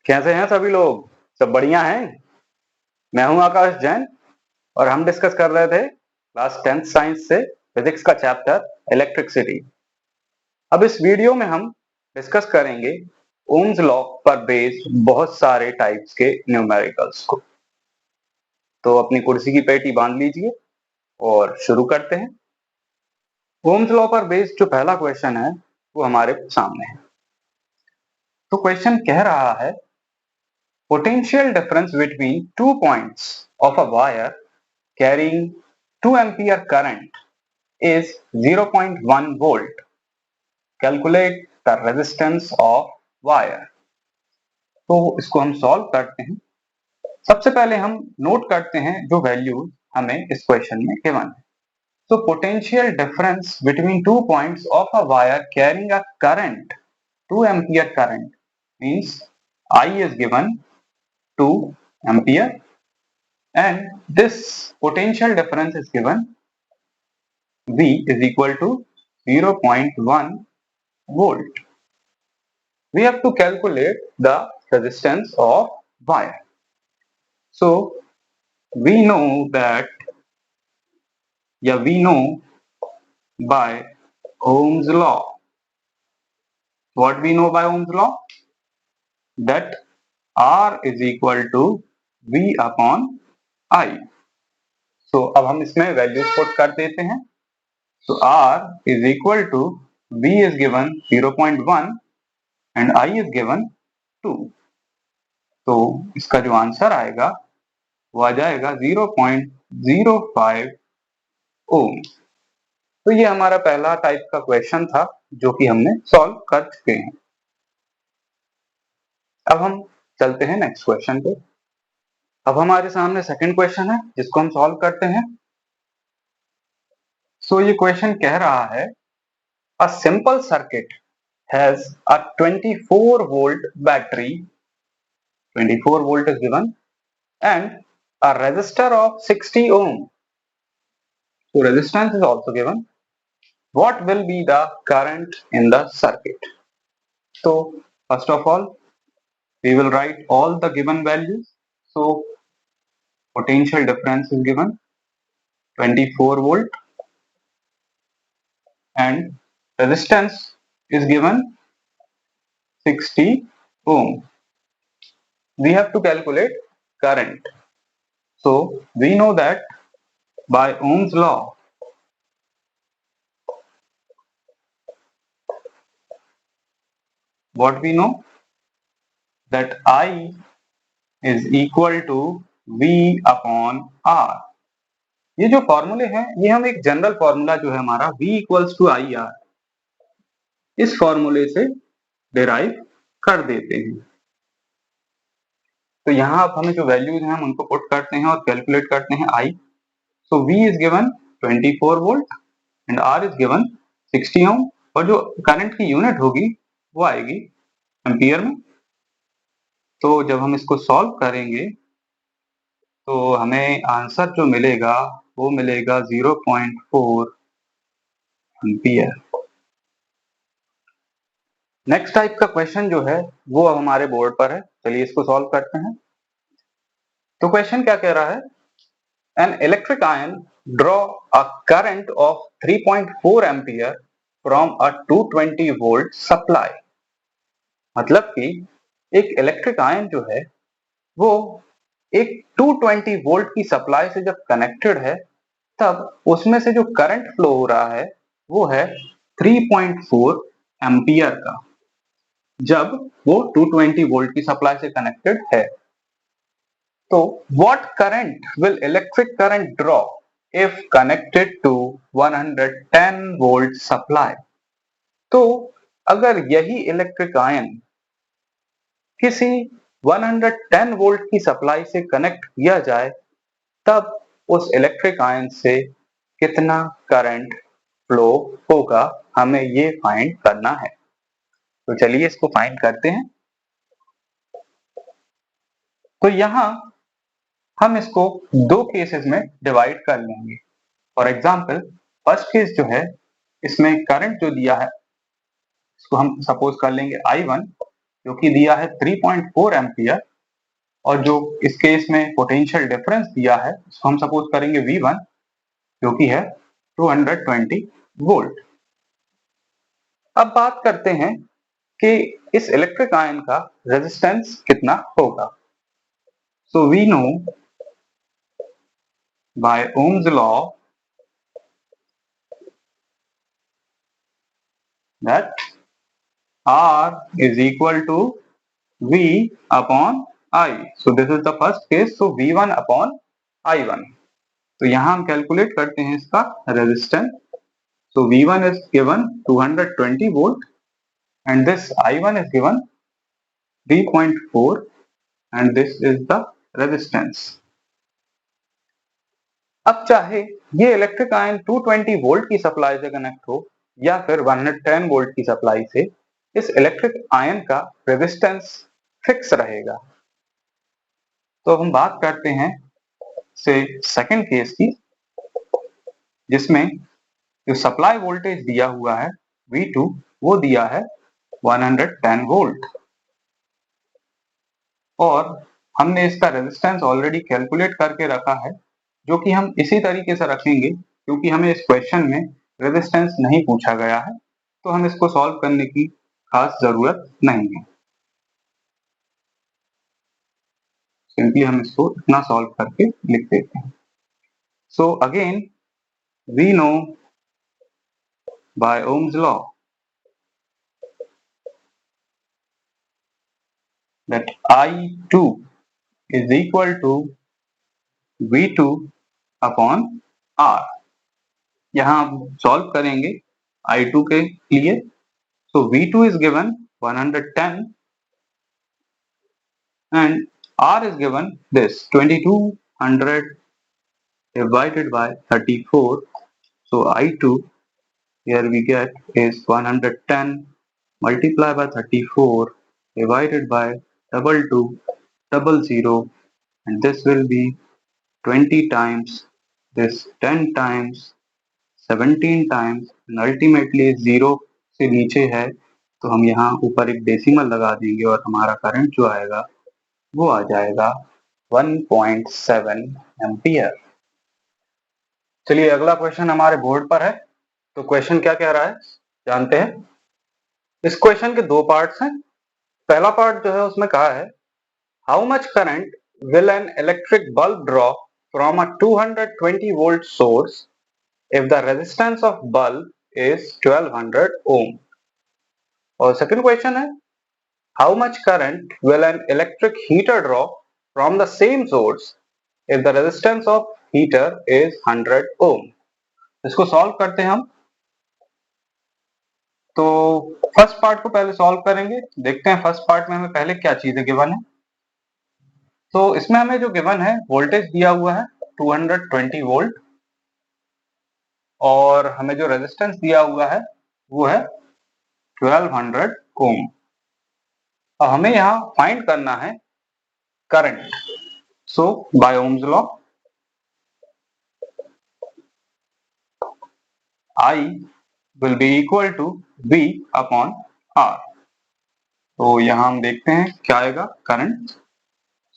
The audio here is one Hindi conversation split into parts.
कैसे हैं सभी लोग? सब बढ़िया हैं? मैं हूं आकाश जैन और हम डिस्कस कर रहे थे क्लास 10th साइंस से फिजिक्स का चैप्टर इलेक्ट्रिसिटी। अब इस वीडियो में हम डिस्कस करेंगे ओम्स लॉ पर बेस्ड बहुत सारे टाइप्स के न्यूमेरिकल्स को। तो अपनी कुर्सी की पेटी बांध लीजिए और शुरू करते हैं। ओम्स लॉ पर बेस्ड जो पहला क्वेश्चन है वो हमारे सामने है। तो क्वेश्चन कह रहा है potential difference between 2 points of a wire carrying 2 ampere current is 0.1 volt. Calculate the resistance of wire. तो इसको हम सॉल्व करते हैं। सबसे पहले हम नोट करते हैं जो वैल्यूज हमें इस क्वेश्चन में गिवन है। So potential difference between 2 points of a wire carrying a current 2 ampere current means I is given 2 ampere and this potential difference is given V is equal to 0.1 volt. We have to calculate the resistance of wire. So we know that, we know by Ohm's law. What we know by Ohm's law? That R is equal to V upon I. So अब हम इसमें वैल्यूज पुट कर देते हैं। So R is equal to V is given 0.1 and I is given 2. तो इसका जो आंसर आएगा वो आ जाएगा 0.05 ओम। तो ये हमारा पहला टाइप का क्वेश्चन था जो कि हमने सॉल्व कर चुके हैं। अब हम चलते हैं नेक्स्ट क्वेश्चन पे। अब हमारे सामने सेकंड क्वेश्चन है जिसको हम सॉल्व करते हैं। सो ये क्वेश्चन कह रहा है a simple circuit has a 24 volt battery, 24 volt is given, and a resistor of 60 ohm. So resistance is also given. What will be the current in the circuit? So first of all, we will write all the given values. So potential difference is given 24 volt and resistance is given 60 ohm. We have to calculate current. So we know that by Ohm's law, what we know that I is equal to V upon R. ये जो फॉर्मूले हैं ये हम एक जनरल फॉर्मूला जो है हमारा V equals to I R, इस फॉर्मूले से डिराइव कर देते हैं। तो यहाँ आप हमें जो वैल्यूज हैं हम उनको पुट करते हैं और कैलकुलेट करते हैं I. So V is given 24 volt and R is given 60 ओम और जो करंट की यूनिट होगी वो आएगी एम्पियर में। तो जब हम इसको सॉल्व करेंगे तो हमें आंसर जो मिलेगा वो मिलेगा 0.4 एम्पियर। नेक्स्ट टाइप का क्वेश्चन जो है वो अब हमारे बोर्ड पर है। चलिए इसको सॉल्व करते हैं। तो क्वेश्चन क्या कह रहा है, an electric ion draw a current of 3.4 ampere from a 220 volt supply. मतलब कि एक इलेक्ट्रिक आयन जो है वो एक 220 वोल्ट की सप्लाई से जब कनेक्टेड है तब उसमें से जो करंट फ्लो हो रहा है वो है 3.4 एम्पियर का, जब वो 220 वोल्ट की सप्लाई से कनेक्टेड है। तो what current will electric current draw if connected to 110 volt supply. तो अगर यही इलेक्ट्रिक आयन किसी 110 वोल्ट की सप्लाई से कनेक्ट किया जाए तब उस इलेक्ट्रिक आयन से कितना करंट फ्लो होगा, हमें ये फाइंड करना है। तो चलिए इसको फाइंड करते हैं। तो यहां हम इसको दो केसेस में डिवाइड कर लेंगे। फॉर एग्जांपल फर्स्ट केस जो है इसमें करंट जो दिया है इसको हम सपोज कर लेंगे I1, जो कि दिया है 3.4 एम्पियर, और जो इस केस में पोटेंशियल डिफरेंस दिया है उसको हम सपोज करेंगे V1, जो कि है 220 वोल्ट। अब बात करते हैं कि इस इलेक्ट्रिक आयन का रेजिस्टेंस कितना होगा। So we know by Ohm's law that R is equal to V upon I. So this is the first case. So V1 upon I1. तो यहां हम कैलकुलेट करते हैं इसका resistance. So V1 is given 220 volt and this I1 is given 3.4 and this is the resistance. अब चाहे ये इलेक्ट्रिक आयन 220 वोल्ट की सप्लाई से कनेक्ट हो या फिर 110 वोल्ट की सप्लाई से, इस इलेक्ट्रिक आयन का रेजिस्टेंस फिक्स रहेगा। तो हम बात करते हैं से सेकंड केस की, जिसमें जो सप्लाई वोल्टेज दिया हुआ है V2 वो दिया है 110 वोल्ट, और हमने इसका रेजिस्टेंस ऑलरेडी कैलकुलेट करके रखा है, जो कि हम इसी तरीके से रखेंगे क्योंकि हमें इस क्वेश्चन में रेजिस्टेंस नहीं पूछा गया है, तो हम इसको सॉल्व करने की खास जरूरत नहीं है। सिंपली हम इसको इतना सॉल्व करके लिख देते हैं। So again we know by Ohm's law that I2 is equal to V2 upon R। यहां हम सॉल्व करेंगे I2 के लिए। So V2 is given 110 and R is given this 2200 divided by 34. So I2 here we get is 110 multiplied by 34 divided by 2200, and this will be 20 times this, 10 times, 17 times, and ultimately 0 से नीचे है तो हम यहाँ ऊपर एक डेसिमल लगा देंगे और हमारा करंट जो आएगा वो आ जाएगा 1.7 एम्पियर। चलिए अगला क्वेश्चन हमारे बोर्ड पर है। तो क्वेश्चन क्या कह रहा है जानते हैं। इस क्वेश्चन के दो पार्ट्स हैं। पहला पार्ट जो है उसमें कहा है how much current will an electric bulb draw from a 220 volt source if the resistance of bulb is 1200 ohm। और सेकंड क्वेश्चन है how much current will an electric heater draw from the same source if the resistance of heater is 100 ohm। इसको सॉल्व करते हैं हम। तो फर्स्ट पार्ट को पहले सॉल्व करेंगे। देखते हैं फर्स्ट पार्ट में हमें पहले क्या चीजें गिवन है। तो इसमें हमें जो गिवन है वोल्टेज दिया हुआ है 220 वोल्ट, और हमें जो रेजिस्टेंस दिया हुआ है वो है 1200 ओम। अब हमें यहाँ फाइंड करना है current. So by Ohm's law I will be equal to V upon R। तो यहाँ हम देखते हैं क्या आएगा करंट।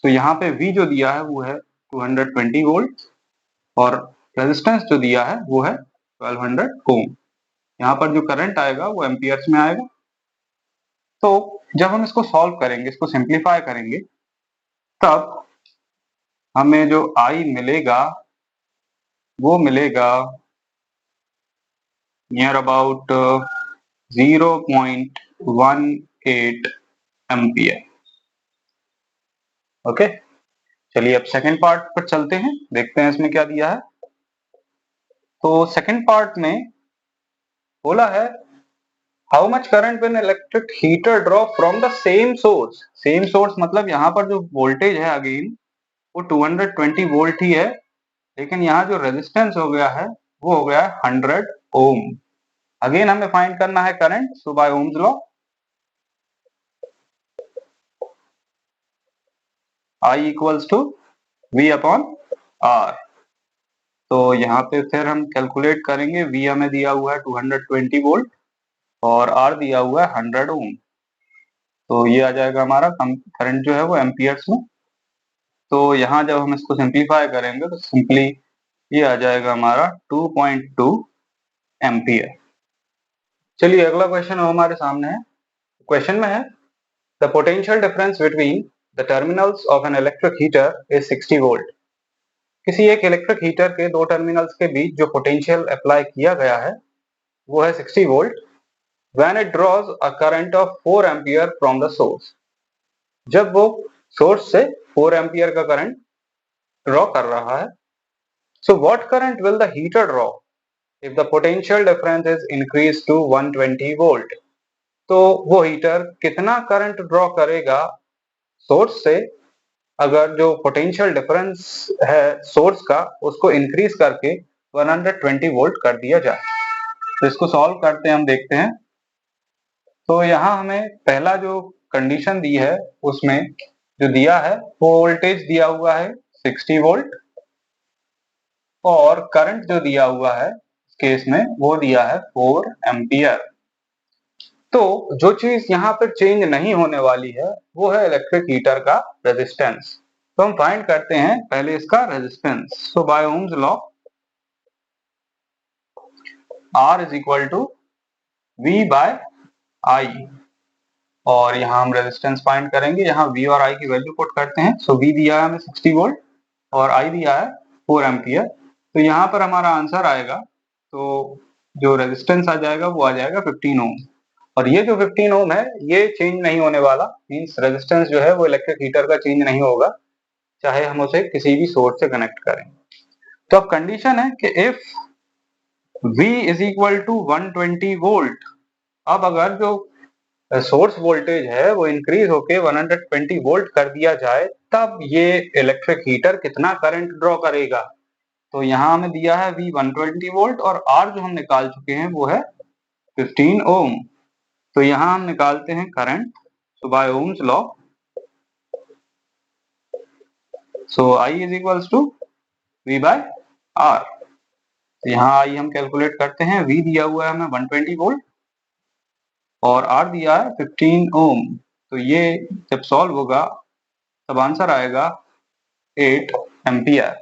तो यहाँ पे V जो दिया है वो है 220 वोल्ट और रेजिस्टेंस जो दिया है वो है 1200 ओम। यहाँ पर जो करंट आएगा वो एम्पियर्स में आएगा। तो जब हम इसको सॉल्व करेंगे, इसको सिंप्लीफाई करेंगे, तब हमें जो I मिलेगा वो मिलेगा नियर अबाउट 0.18 एम्पियर। ओके, चलिए अब सेकंड पार्ट पर चलते हैं, देखते हैं इसमें क्या दिया है। तो सेकंड पार्ट में बोला है how much current will electric heater draw from the same source. Same source मतलब यहाँ पर जो वोल्टेज है अगेन वो 220 वोल्ट ही है, लेकिन यहाँ जो रेजिस्टेंस हो गया है वो हो गया है 100 ओम। अगेन हमें फाइंड करना है current. So by Ohm's law I equals to V upon R। तो यहाँ पे फिर हम कैलकुलेट करेंगे। V हमें दिया हुआ है 220 वोल्ट और R दिया हुआ है 100 ओम। तो ये आ जाएगा हमारा करंट जो है वो एम्पियर्स में। तो यहाँ जब हम इसको सिंप्लीफाई करेंगे तो सिंपली ये आ जाएगा हमारा 2.2 एम्पियर। चलिए अगला क्वेश्चन हमारे सामने है। क्वेश्चन में है the potential difference between the terminals of an electric heater is 60 volt. किसी एक इलेक्ट्रिक हीटर के दो टर्मिनल्स के बीच जो पोटेंशियल अप्लाई किया गया है वो है 60 volt when it draws a current of 4 ampere from the source. जब वो सोर्स से 4 एम्पियर का करंट ड्रॉ कर रहा है। So what current will the heater draw if the potential difference is increase to 120 volt. तो वो हीटर कितना करंट ड्रॉ करेगा सोर्स से अगर जो पोटेंशियल डिफरेंस है सोर्स का उसको इंक्रीज करके 120 वोल्ट कर दिया जाए। तो इसको सॉल्व करते हैं, हम देखते हैं। तो यहाँ हमें पहला जो कंडीशन दी है उसमें जो दिया है वो वोल्टेज दिया हुआ है 60 वोल्ट और करंट जो दिया हुआ है इस केस में वो दिया है 4 एम्पियर। तो जो चीज यहाँ पर चेंज नहीं होने वाली है वो है इलेक्ट्रिक हीटर का रेजिस्टेंस। तो हम फाइंड करते हैं पहले इसका resistance. So by Ohm's law R is equal to V by I और यहाँ हम रेजिस्टेंस फाइंड करेंगे। यहाँ V और I की वैल्यू पुट करते हैं। सो V दिया है हमें 60 वोल्ट और I दिया है 4 एम्पियर। तो यहाँ पर हमारा आंसर आएगा तो जो रेजिस्टेंस आ जाएगा वो आ जाएगा 15 ओम। और ये जो 15 ओम है ये चेंज नहीं होने वाला, मींस रेजिस्टेंस जो है वो इलेक्ट्रिक हीटर का चेंज नहीं होगा चाहे हम उसे किसी भी सोर्स से कनेक्ट करें। तो अब कंडीशन है कि if V is equal to 120 volt, अब अगर जो सोर्स वोल्टेज है वो इंक्रीज होके 120 वोल्ट कर दिया जाए तब ये इलेक्ट्रिक हीटर कितना करंट ड्रॉ करेगा। तो यहाँ हमें दिया है V 120 वोल्ट और R जो हम निकाल चुके हैं वो है 15 ओम। तो यहाँ हम निकालते हैं current. So by Ohm's law so I is equals to V by R। तो यहाँ I हम कैलकुलेट करते हैं। V दिया हुआ है हमें 120 वोल्ट और R दिया है 15 ओम। तो ये जब सॉल्व होगा तब आंसर आएगा 8 एम्पियर।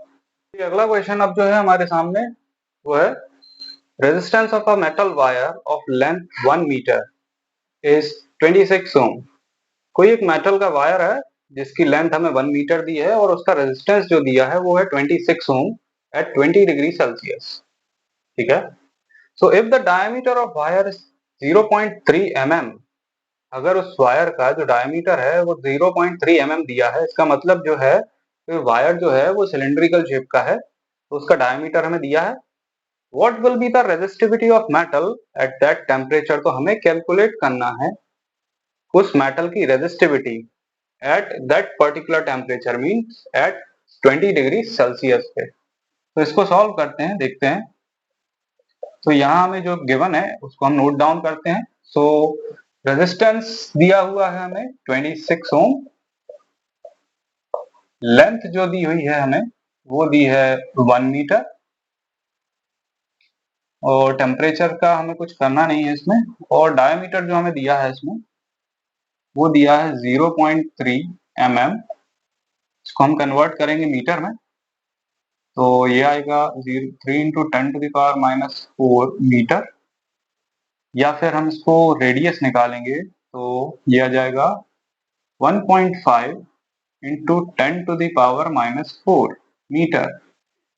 अगला क्वेश्चन अब जो है हमारे सामने वो है resistance of a metal wire of length 1 metre is 26 ohm. कोई एक मेटल का वायर है जिसकी लेंथ हमें 1 मीटर दी है और उसका रेजिस्टेंस जो दिया है वो है 26 ओम एट 20 डिग्री सेल्सियस। ठीक है। So if the diameter of wire is 0.3 mm, अगर उस वायर का जो डायमीटर है वो 0.3 mm दिया है, इसका मतलब जो है तो वायर जो है वो सिलेंड्रिकल शेप का है तो उसका डायमीटर हमें दिया है। What will be the resistivity of metal at that temperature. तो हमें कैलकुलेट करना है उस मेटल की resistivity at that particular temperature, means at 20 degree Celsius पे। तो इसको सॉल्व करते हैं, देखते हैं। तो यहाँ हमें जो गिवन है उसको हम नोट डाउन करते हैं। सो रेजिस्टेंस दिया हुआ है हमें 26 ओम, लेंथ जो दी हुई है हमें वो दी है 1 मीटर और टेम्परेचर का हमें कुछ करना नहीं है इसमें, और डायमीटर जो हमें दिया है इसमें वो दिया है 0.3 mm। इसको हम कन्वर्ट करेंगे मीटर में तो ये आएगा 3 इंटू 10⁻⁻⁴ मीटर, या फिर हम इसको रेडियस निकालेंगे तो ये आ जाएगा 1.5 इंटू 10⁻⁻⁴ मीटर।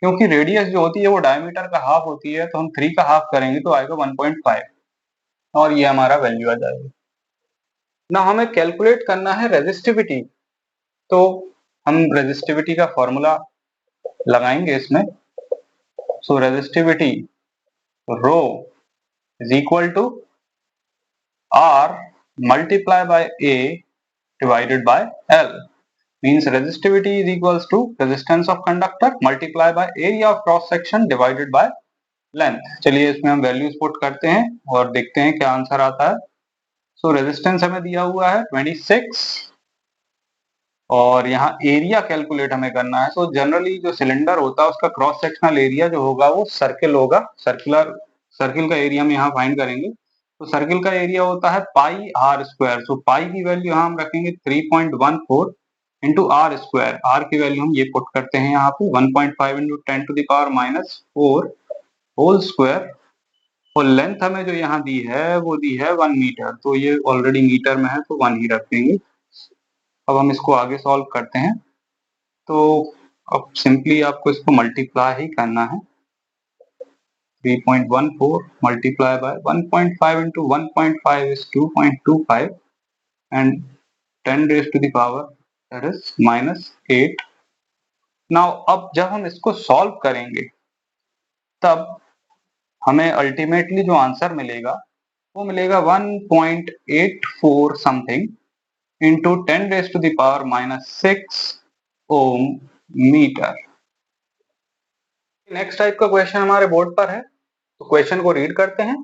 क्योंकि रेडियस जो होती है वो डायमीटर का हाफ होती है तो हम 3 का हाफ करेंगे तो आएगा 1.5 और ये हमारा वैल्यू आ जाएगा ना। हमें कैलकुलेट करना है रेजिस्टिविटी, तो हम रेजिस्टिविटी का फॉर्मूला लगाएंगे इसमें। So resistivity rho is equal to R multiply by A divided by L, means resistivity is equals to resistance of conductor multiply by area of cross section divided by length। चलिए इसमें हम वैल्यूज पुट करते हैं और देखते हैं क्या आंसर आता है। सो रेजिस्टेंस हमें दिया हुआ है 26 और यहाँ एरिया कैलकुलेट हमें करना है। सो जनरली जो सिलेंडर होता है उसका क्रॉस सेक्शनल एरिया जो होगा वो सर्किल होगा, सर्किल का एरिया हम यहाँ फाइंड करेंगे। तो सर्किल का एरिया होता है पाई आर स्क्वायर। सो पाई की वैल्यू यहाँ हम रखेंगे 3.14 इंटू आर स्क्वायर। आर की वैल्यू हम ये पुट करते हैं यहाँ पे 1.5 इंटू 10⁻⁻⁴ होल स्क्वायर। और लेंथ हमें जो यहाँ दी है वो दी है 1 मीटर, तो ये ऑलरेडी मीटर में है तो 1 ही रख देंगे। अब हम इसको आगे सॉल्व करते हैं। तो अब सिंपली आपको इसको मल्टीप्लाई ही करना है। 3.14 multiply by 1.5 into 1.5 is 2.25 and 10 raised to the power that is -8। Now अब जब हम इसको सॉल्व करेंगे तब हमें अल्टीमेटली जो आंसर मिलेगा वो मिलेगा 1.84 something into 10 raised to the power -6 ohm metre. Next type का क्वेश्चन हमारे बोर्ड पर है, तो क्वेश्चन को रीड करते हैं।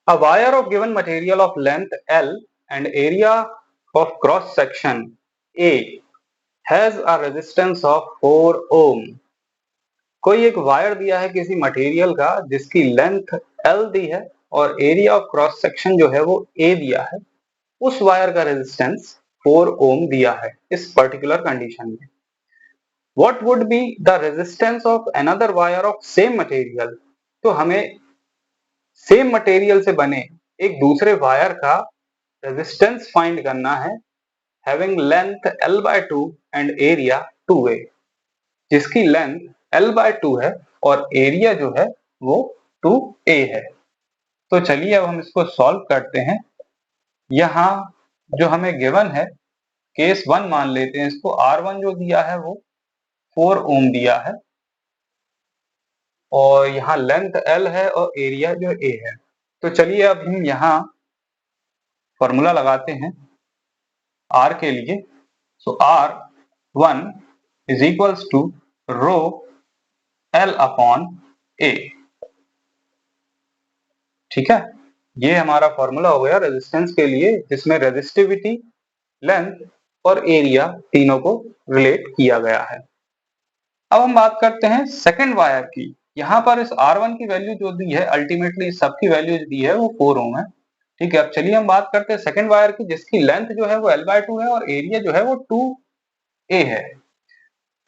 A wire of given material of length L and area of cross section A has a resistance of 4 ohm। कोई एक वायर दिया है किसी मटेरियल का जिसकी लेंथ L दी है और एरिया ऑफ क्रॉस सेक्शन जो है वो A दिया है। उस वायर का रेजिस्टेंस 4 ओम दिया है इस पर्टिकुलर कंडीशन में। What would be the resistance of another wire of same material? तो हमें सेम मटेरियल से बने एक दूसरे वायर का रेजिस्टेंस फाइंड करना है, having length L/2 and area 2a, जिसकी लेंथ L/2 है और एरिया जो है वो 2a है। तो चलिए अब हम इसको सॉल्व करते हैं। यहाँ जो हमें गिवन है केस 1 मान लेते हैं इसको। R1 जो दिया है वो 4 ओम दिया है और यहाँ लेंथ L है और एरिया जो A है। तो चलिए अब हम यहाँ फॉर्मूला लगाते हैं R के लिए। So R1 is equals to rho L upon A। ठीक है, ये हमारा फॉर्मूला हो गया रेजिस्टेंस के लिए, जिसमें रेजिस्टिविटी, लेंथ और एरिया तीनों को रिलेट किया गया है। अब हम बात करते हैं सेकंड वायर की। यहाँ पर इस R1 की वैल्यू जो दी है, अल्टीमेटली सबकी वैल्यू दी है वो 4 ओम है। ठीक है, अब चलिए हम बात करते हैं सेकंड वायर की, जिसकी लेंथ जो है वो L/2 है और एरिया जो है वो 2a है।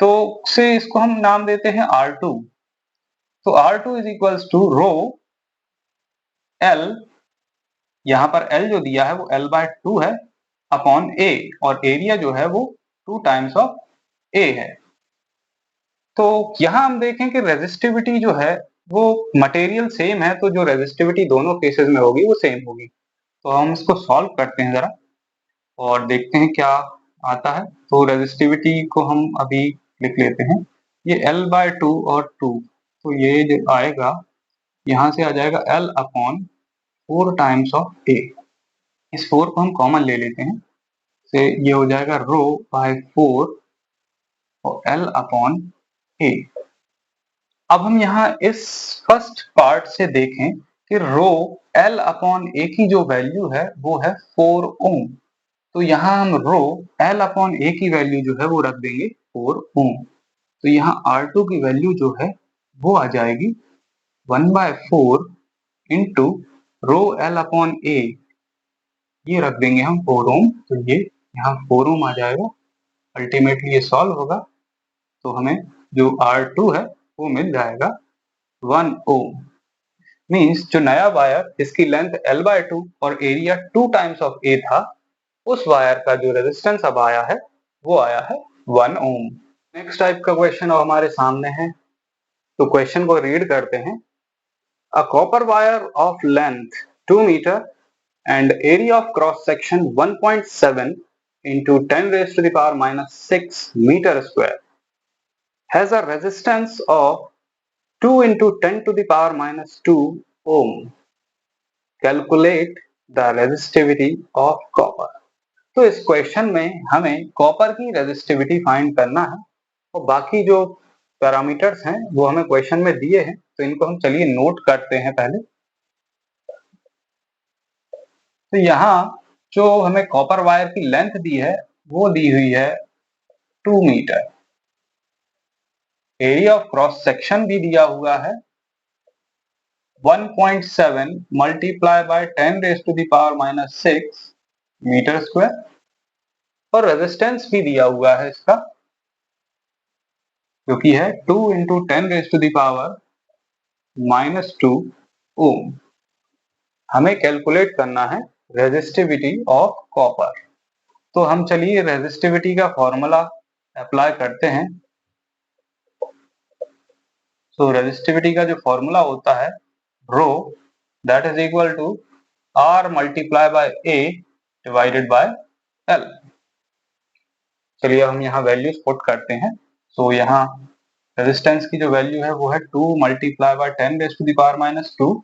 तो से इसको हम नाम देते हैं R2। तो R2 is equals to rho L, यहाँ पर L जो दिया है वो L/2 है अपॉन A, और एरिया जो है वो 2 टाइम्स ऑफ A है। तो यहाँ हम देखें कि रेजिस्टिविटी जो है वो मटेरियल सेम है, तो जो रेजिस्टिविटी दोनों केसेस में होगी वो सेम होगी। तो हम इसको सॉल्व करते हैं जरा और देखते हैं क्या आता है। तो रेजिस्टिविटी को हम अभी लिख लेते हैं, ये L/2 और 2, तो ये जो आएगा यहाँ से आ जाएगा L upon 4 times of A। इस 4 को हम कॉमन ले लेते हैं, से ये हो जाएगा रो बाय 4 और L अपॉन A। अब हम यहाँ इस फर्स्ट पार्ट से देखें कि रो L अपॉन A की जो वैल्यू है वो है 4 ओम। तो यहाँ हम रो L अपॉन A की वैल्यू जो है वो रख देंगे 4 ओम। तो यहाँ R2 की वैल्यू जो है वो आ जाएगी 1/4 into rho L upon A, ये रख देंगे हम 4 ओम। तो ये यहाँ 4 ओम आ जाएगा। अल्टीमेटली ये सॉल्व होगा तो हमें जो R2 है वो मिल जाएगा 1 ओम। मीन्स जो नया वायर जिसकी लेंथ L/2 और एरिया 2 टाइम्स ऑफ A था, उस वायर का जो रेजिस्टेंस अब आया है वो आया है 1 ओम। नेक्स्ट टाइप का क्वेश्चन अब हमारे सामने है, तो क्वेश्चन को रीड करते हैं। A copper wire of length 2 metre and area of cross section 1.7 into 10 raised to the power -6 meter square has a resistance of 2 into 10 to the power -2 ohm। Calculate the resistivity of copper। तो इस क्वेश्चन में हमें कॉपर की रेजिस्टिविटी फाइंड करना है और बाकी जो पैरामीटर्स हैं वो हमें क्वेश्चन में दिए हैं, तो इनको हम चलिए नोट करते हैं पहले। तो यहाँ जो हमें कॉपर वायर की लेंथ दी है वो दी हुई है 2 metre. Area of cross section भी दिया हुआ है 1.7 multiply by 10 raise to the power minus 6 metre square, और रेजिस्टेंस भी दिया हुआ है इसका, जो कि है 2 into 10 raise to the power minus 2 ohm. हमें कैलकुलेट करना है रेजिस्टिविटी ऑफ कॉपर। तो हम चलिए रेजिस्टिविटी का फॉर्मूला अप्लाई करते हैं। तो रेजिस्टिविटी का जो फॉर्मूला होता है rho, that is equal to R multiply by A divided by L. चलिए हम यहाँ वैल्यूज पुट करते हैं। सो यहाँ रेजिस्टेंस की जो वैल्यू है वो है 2 multiply by 10 raise to the power minus 2।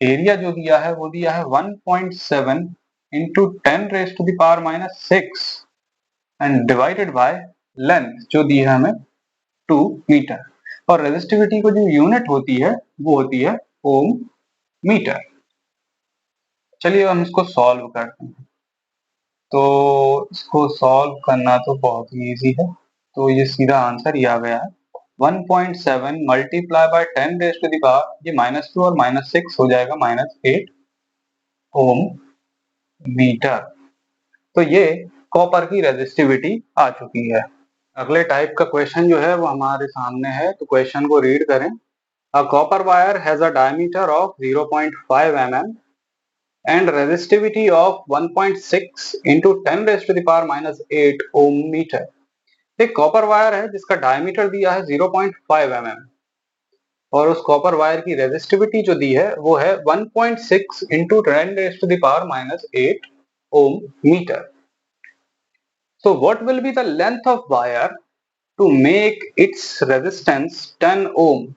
Area जो दिया है वो दिया है 1.7 into 10 raise to the power minus 6 and divided by length जो दी है हमें 2 मीटर। और रेजिस्टिविटी को जो यूनिट होती है वो होती है ओम मीटर। चलिए हम इसको सॉल्व करते हैं। तो इसको सॉल्व करना तो बहुत ही इजी है। तो ये सीधा आंसर ही आ गया है 1.7 multiply by 10 raise to the power, ये -2 और -6 हो जाएगा -8 ओम मीटर। तो ये कॉपर की रेजिस्टिविटी आ चुकी है। अगले टाइप का क्वेश्चन जो है वो हमारे सामने है, तो क्वेश्चन को रीड करें। A copper wire has a diameter of 0.5 mm and resistivity of 1.6 into 10 raised to the power minus 8 ohm meter। एक कॉपर वायर है जिसका डायमीटर दिया है 0.5 mm और उस कॉपर वायर की रेजिस्टिविटी जो दी है वो है 1.6 into 10 raised to the power minus 8 ohm meter। So what will be the length of wire to make its resistance 10 ohm?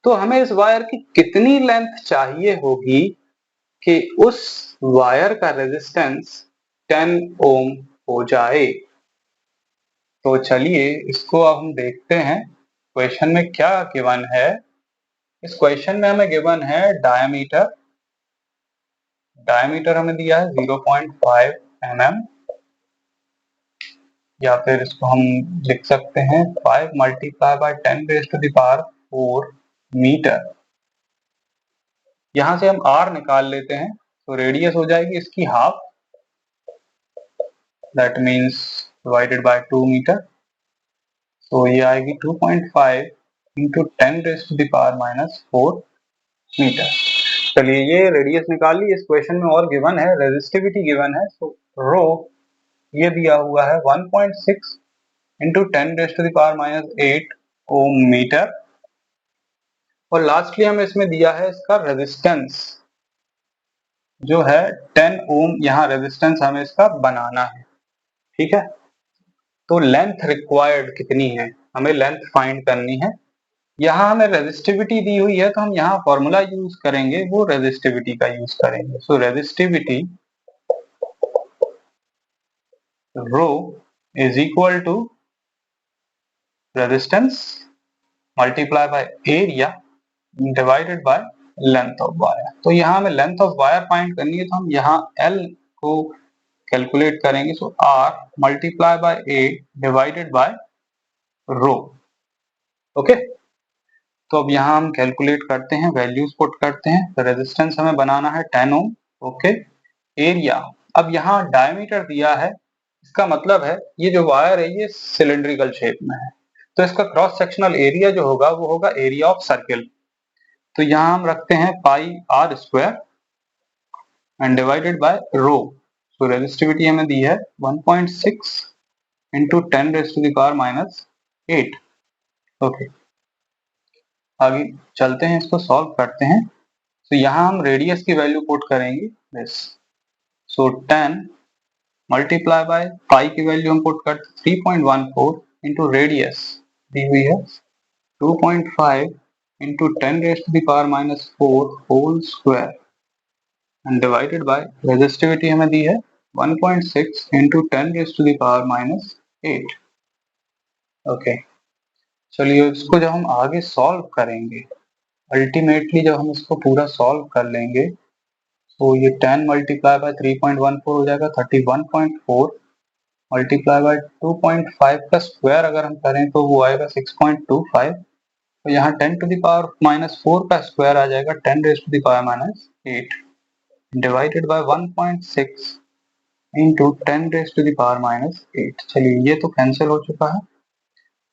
तो हमें इस वायर की कितनी लेंथ चाहिए होगी कि उस वायर का रेजिस्टेंस 10 ओम हो जाए। तो चलिए इसको अब हम देखते हैं क्वेश्चन में क्या गिवन है। इस क्वेश्चन में हमें गिवन है डायमीटर। डायमीटर हमें दिया है 0.5 mm, या फिर इसको हम लिख सकते हैं 5 multiply by 10 raise to the power 4 metre. यहां से हम r निकाल लेते हैं, तो रेडियस हो जाएगी इसकी half, that means divided by 2 metre. तो ये आएगी 2.5 into 10 raise to the power minus 4 metre. चलिए ये रेडियस निकाल ली। इस क्वेश्चन में और गिवन है रेजिस्टिविटी गिवन है। सो रो ये दिया हुआ है 1.6 into 10 raise to the power minus 8 ohm metre, और लास्टली हमें इसमें दिया है इसका रेजिस्टेंस जो है 10 ओम। यहाँ रेजिस्टेंस हमें इसका बनाना है, ठीक है। तो लेंथ रिक्वायर्ड कितनी है, हमें लेंथ फाइंड करनी है। यहाँ हमें रेजिस्टिविटी दी हुई है तो हम यहाँ फॉर्मूला यूज करेंगे, वो रेजिस्टिविटी का यूज करेंगे। So resistivity rho is equal to resistance multiply by area divided by length of wire. तो यहाँ हमें लेंथ ऑफ वायर फाइंड करनी है, तो हम यहाँ L को कैलकुलेट करेंगे। So R multiply by A divided by rho. Okay, तो अब यहाँ हम कैलकुलेट करते हैं, वैल्यूज पुट करते हैं। तो रेजिस्टेंस हमें बनाना है 10 ओम। ओके, एरिया, अब यहाँ डायमीटर दिया है, इसका मतलब है ये जो वायर है ये सिलिंड्रिकल शेप में है, तो इसका क्रॉस सेक्शनल एरिया जो होगा वो होगा एरिया ऑफ सर्किल। तो यहाँ हम रखते हैं pi r square and divided by rho. So resistivity हमें दी है 1.6 into 10 raise to the power minus 8। Okay, आगे चलते हैं, इसको सॉल्व करते हैं। तो यहाँ हम रेडियस की वैल्यू पुट करेंगे this. So 10 multiply by pi की वैल्यू हम पुट करते 3.14 इंटू रेडियस दी हुई है 2.5 into 10 raise to the power minus 4 whole square and divided by resistivity हमें दी है 1.6 into 10 raise to the power minus 8। Okay, चलिए इसको जब हम आगे सॉल्व करेंगे, अल्टीमेटली जब हम इसको पूरा सॉल्व कर लेंगे, तो ये 10 मल्टीप्लाई बाय 3.14 हो जाएगा 31.4 मल्टीप्लाई बाय 2.5 का स्क्वायर अगर हम करें तो वो आएगा 6.25, तो यहाँ 10 to the power -4 का स्क्वायर आ जाएगा 10 raised to the power -8 divided by 1.6 into 10 raised to the power -8। चलिए ये तो कैंसिल हो चुका है।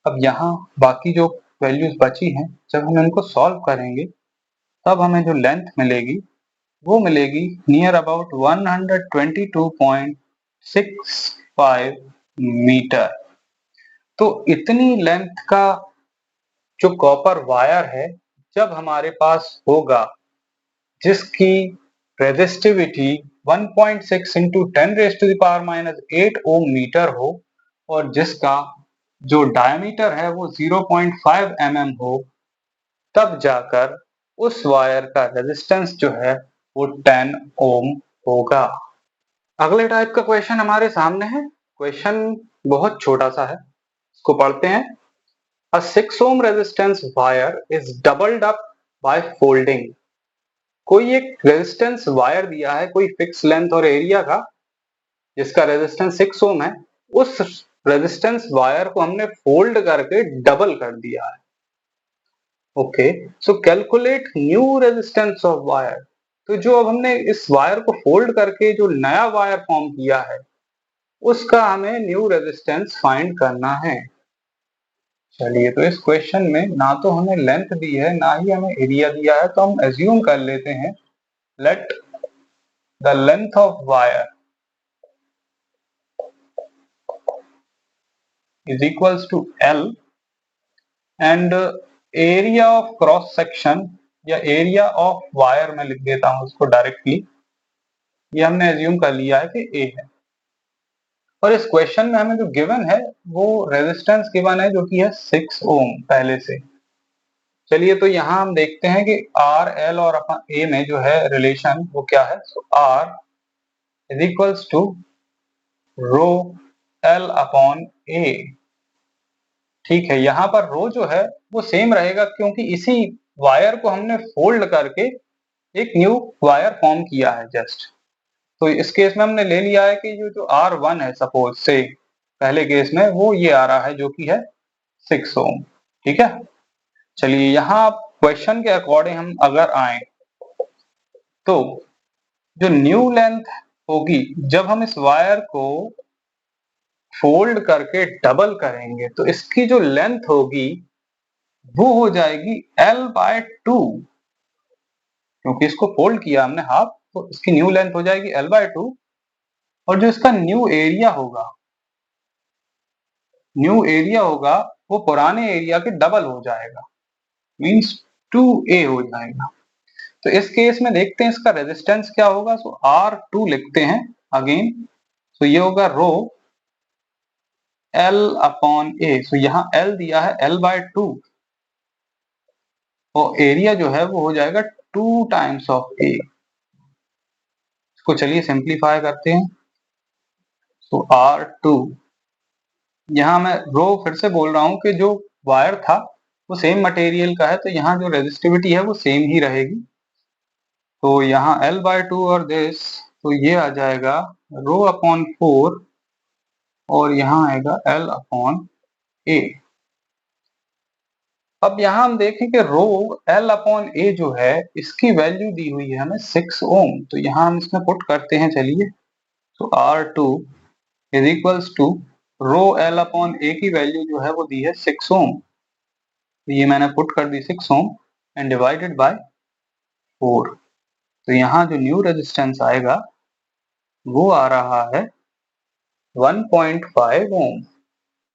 अब यहाँ बाकी जो वैल्यूज बची हैं, जब हम इनको सॉल्व करेंगे तब हमें जो लेंथ मिलेगी वो मिलेगी नियर अबाउट 122.65 मीटर। तो इतनी लेंथ का जो कॉपर वायर है जब हमारे पास होगा जिसकी resistivity 1.6 into 10 raise to the power -8 ohm metre हो और जिसका जो डायमीटर है वो 0.5 mm हो, तब जाकर उस वायर का रेजिस्टेंस जो है वो 10 ओम होगा। अगले टाइप का क्वेश्चन हमारे सामने है। क्वेश्चन बहुत छोटा सा है, इसको पढ़ते हैं। A 6 ohm resistance wire is doubled up by folding। कोई एक रेजिस्टेंस वायर दिया है कोई फिक्स लेंथ और एरिया का जिसका रेजिस्टेंस 6 ओम है, उस रेजिस्टेंस वायर को हमने फोल्ड करके डबल कर दिया है। Okay, so calculate new resistance of wire. तो जो अब हमने इस वायर को फोल्ड करके जो नया वायर फॉर्म किया है उसका हमें न्यू रेजिस्टेंस फाइंड करना है। चलिए, तो इस क्वेश्चन में ना तो हमें लेंथ दी है ना ही हमें एरिया दिया है, तो हम एज्यूम कर लेते हैं let the length of wire is equals to L and area of cross section या एरिया ऑफ वायर में लिख देता हूं उसको डायरेक्टली। ये हमने एज्यूम कर लिया है कि A है और इस क्वेश्चन में हमें जो गिवन है वो रेजिस्टेंस गिवन है जो कि है 6 ओम पहले से। चलिए, तो यहां हम देखते हैं कि आर एल और अपन ए में जो है रिलेशन वो क्या है। So R is equals to rho L upon A. ठीक है, यहाँ पर रो जो है वो सेम रहेगा क्योंकि इसी वायर को हमने फोल्ड करके एक न्यू वायर फॉर्म किया है जस्ट। तो इस केस में हमने ले लिया है कि जो R1 है सपोज से पहले केस में वो ये आ रहा है जो कि है 6 ओम। ठीक है, चलिए यहाँ क्वेश्चन के अकॉर्डिंग हम अगर आए तो जो न्यू लेंथ होगी जब हम इस वायर को फोल्ड करके डबल करेंगे तो इसकी जो लेंथ होगी वो हो जाएगी L/2, क्योंकि इसको फोल्ड किया हमने हाफ, तो इसकी न्यू लेंथ हो जाएगी L/2 और जो इसका न्यू एरिया होगा वो पुराने एरिया के डबल हो जाएगा, मींस 2A हो जाएगा। तो इस केस में देखते हैं इसका रेजिस्टेंस क्या होगा। सो R2 लिखते हैं अगेन। तो ये होगा रो L अपॉन A। सो यहाँ L दिया है L/2 और एरिया जो है वो हो जाएगा 2 टाइम्स ऑफ A। इसको चलिए सिंप्लीफाई करते हैं। तो R2, यहाँ मैं रो फिर से बोल रहा हूं कि जो वायर था वो सेम मटेरियल का है तो यहाँ जो रेजिस्टिविटी है वो सेम ही रहेगी। तो यहाँ L/2 और दिस, तो ये आ जाएगा रो अपॉन 4 और यहाँ आएगा L अपॉन A। अब यहाँ हम देखें कि रो L अपॉन A जो है इसकी वैल्यू दी हुई है हमें 6 ओम। तो यहाँ हम इसमें पुट करते हैं। चलिए, तो R2 is equals to rho L upon A की वैल्यू जो है वो दी है 6 ओम। तो ये मैंने पुट कर दी 6 ओम एंड डिवाइडेड बाय 4। तो यहाँ जो न्यू रेजिस्टेंस आएगा वो आ रहा है 1.5 ओम।